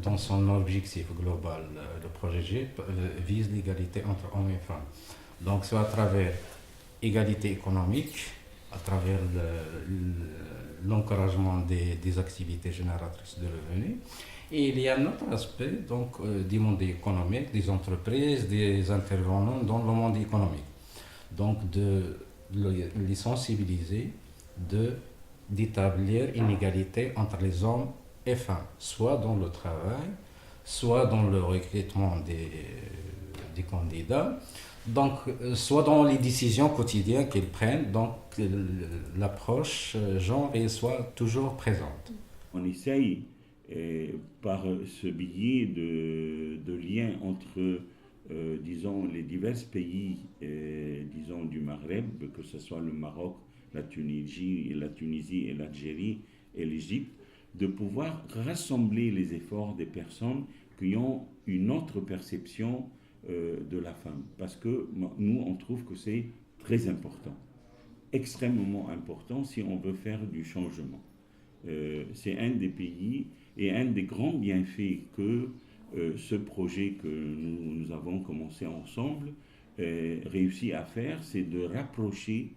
dans son objectif global, le projet GIP vise l'égalité entre hommes et femmes. Donc, soit à travers égalité économique, à travers l'encouragement des activités génératrices de revenus. Et il y a un autre aspect donc, du monde économique, des entreprises, des intervenants dans le monde économique. Donc, de les sensibiliser, d'établir une égalité entre les hommes et femmes, soit dans le travail, soit dans le recrutement des candidats, donc soit dans les décisions quotidiennes qu'ils prennent, donc l'approche genre soit toujours présente. On essaye par ce biais de lien entre disons les divers pays disons du Maghreb, que ce soit le Maroc, la Tunisie et l'Algérie et l'Égypte, de pouvoir rassembler les efforts des personnes qui ont une autre perception de la femme. Parce que nous, on trouve que c'est très important, extrêmement important si on veut faire du changement. C'est un des pays et un des grands bienfaits que ce projet que nous avons commencé ensemble réussit à faire, c'est de rapprocher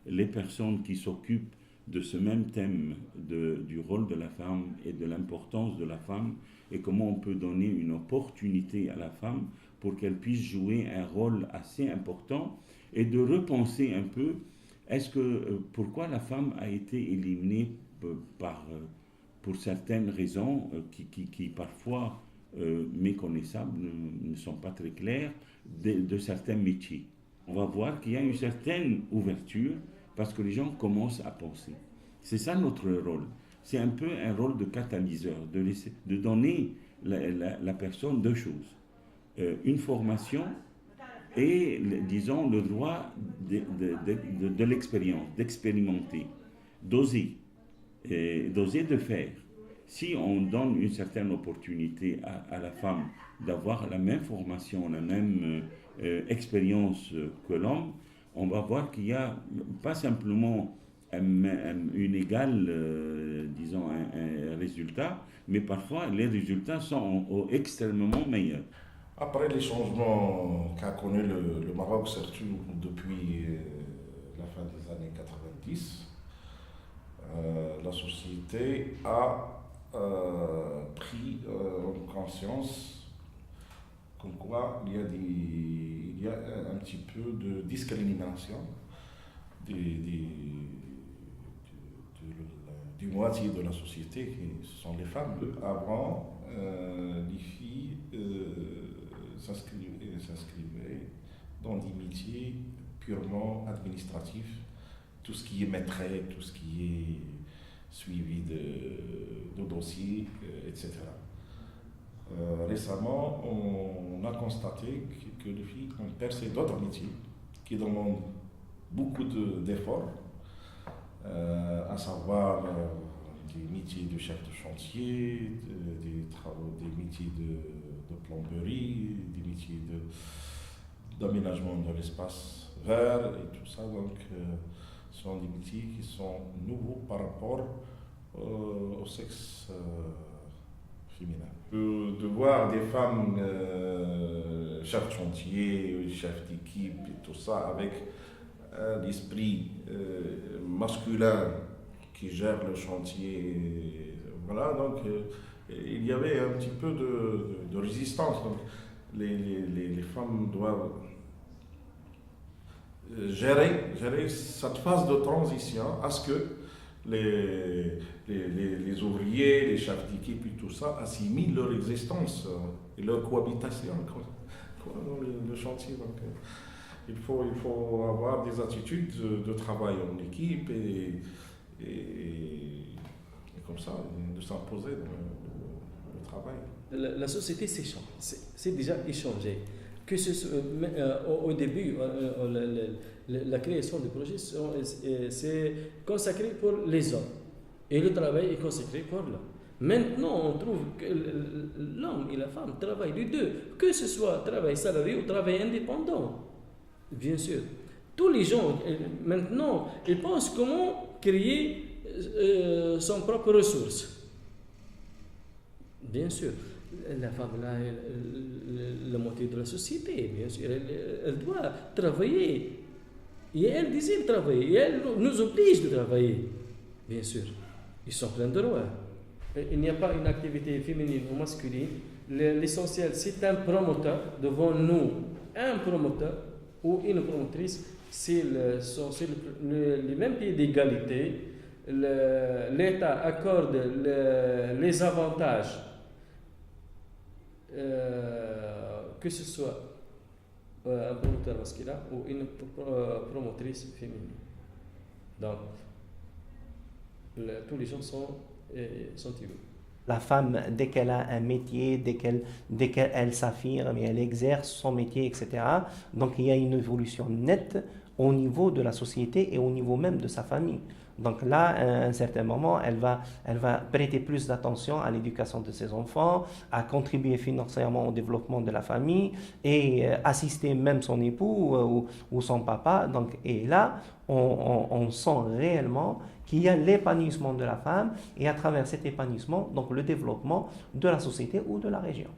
les personnes qui s'occupent de ce même thème du rôle de la femme et de l'importance de la femme et comment on peut donner une opportunité à la femme pour qu'elle puisse jouer un rôle assez important et de repenser un peu pourquoi la femme a été éliminée pour certaines raisons qui parfois méconnaissables, ne sont pas très claires, de certains métiers. On va voir qu'il y a une certaine ouverture parce que les gens commencent à penser. C'est ça notre rôle. C'est un peu un rôle de catalyseur, de donner la personne deux choses. Une formation et, disons, le droit de l'expérience, d'expérimenter, d'oser de faire. Si on donne une certaine opportunité à la femme d'avoir la même formation, la même expérience que l'homme, on va voir qu'il n'y a pas simplement une égale, disons, un résultat, mais parfois les résultats sont extrêmement meilleurs. Après les changements qu'a connu le Maroc, surtout depuis la fin des années 90, la société a pris conscience comme quoi il y a un petit peu de discrimination du moitié de la société, qui sont les femmes. Avant, les filles s'inscrivaient dans des métiers purement administratifs, tout ce qui est maîtrise, tout ce qui est suivi de dossiers, etc. Récemment, on a constaté que les filles ont percé d'autres métiers qui demandent beaucoup d'efforts, à savoir des métiers de chef de chantier, des métiers de plomberie, des métiers d'aménagement de l'espace vert et tout ça. Donc, ce sont des métiers qui sont nouveaux par rapport au sexe féminin. De voir des femmes chefs de chantier, chefs d'équipe et tout ça avec l'esprit masculin qui gère le chantier, voilà, donc il y avait un petit peu de résistance. Donc les femmes doivent gérer cette phase de transition à ce que les ouvriers, les chefs d'équipe et tout ça assimilent leur existence et leur cohabitation dans le chantier. Donc, il faut avoir des attitudes de travail en équipe et comme ça, de s'imposer dans le travail. La société s'échange, c'est déjà échangé. Que ce soit, au début, la création du projet, c'est consacré pour les hommes et le travail est consacré pour l'homme. Maintenant, on trouve que l'homme et la femme travaillent les deux, que ce soit travail salarié ou travail indépendant. Bien sûr. Tous les gens, maintenant, ils pensent comment créer son propre ressource. Bien sûr. la femme, là, la moitié de la société, bien sûr, elle doit travailler. Et elle désire travailler, et elle nous oblige de travailler, bien sûr. Ils sont pleins de droits. Il n'y a pas une activité féminine ou masculine. L'essentiel, c'est un promoteur devant nous, un promoteur ou une promotrice, c'est les mêmes pieds d'égalité. L'État accorde les avantages, que ce soit un promoteur masculin ou une promotrice féminine. Donc, tous les gens sont égaux. La femme, dès qu'elle a un métier, dès qu'elle s'affirme et elle exerce son métier, etc., donc il y a une évolution nette au niveau de la société et au niveau même de sa famille. Donc là, à un certain moment, elle va prêter plus d'attention à l'éducation de ses enfants, à contribuer financièrement au développement de la famille et assister même son époux ou son papa. Donc, et là, on sent réellement qu'il y a l'épanouissement de la femme et à travers cet épanouissement, donc le développement de la société ou de la région.